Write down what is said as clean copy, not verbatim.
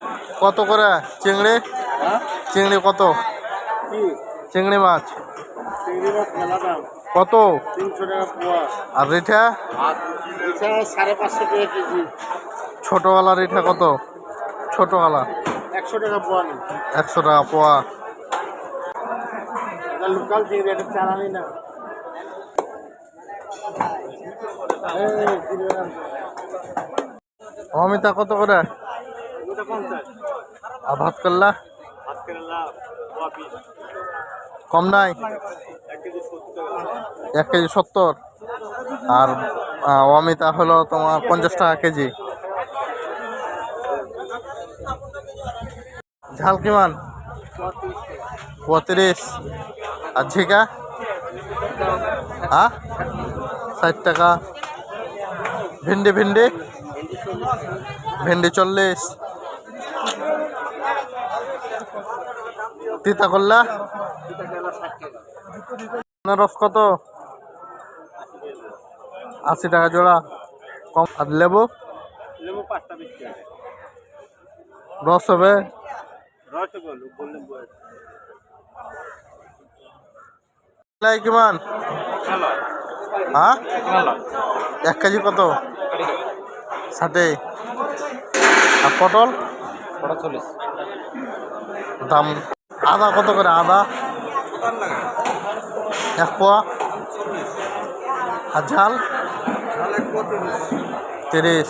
কত করে চিংড়ি? হ্যাঁ চিংড়ি কত? কি চিংড়ি মাছ চিংড়ি মাছ মেলা দাম কত? 300 টাকা পোয়া। আর রিঠা? আর এছাড়া 550 টাকা কেজি। ছোটওয়ালা রিঠা কত? ছোটওয়ালা 100 টাকা পোয়া নেই। 100 টাকা পোয়া। এটা লোকাল চিংড়ি, এটা চালানি না। অমিতা কত করে? ওটা 50। আর ভাত করলা ভাত কেরালা পোয়া পিস কম নাই? 1 কেজি 70 টাকা। 1 কেজি 70। আর অমিতা হলো তোমার 50 টাকা কেজি। ঝাল কিমান? 35। আর ঝিকা? 60 টাকা। ভিন্ডি ভিন্ডি ভিন্ডি 40। তিতা করলা রস কত? 80 টাকা জোড়া। কম। আর লেবু? লেবু 5টা 20 টাকা। রস হবে? রস বল বললেন বল। কিমান? 1 কেজি কত? 60। আর পটল? 40। দাম। আদা কত করে? আদা 1 পোয়া। আর ঝাল? 30।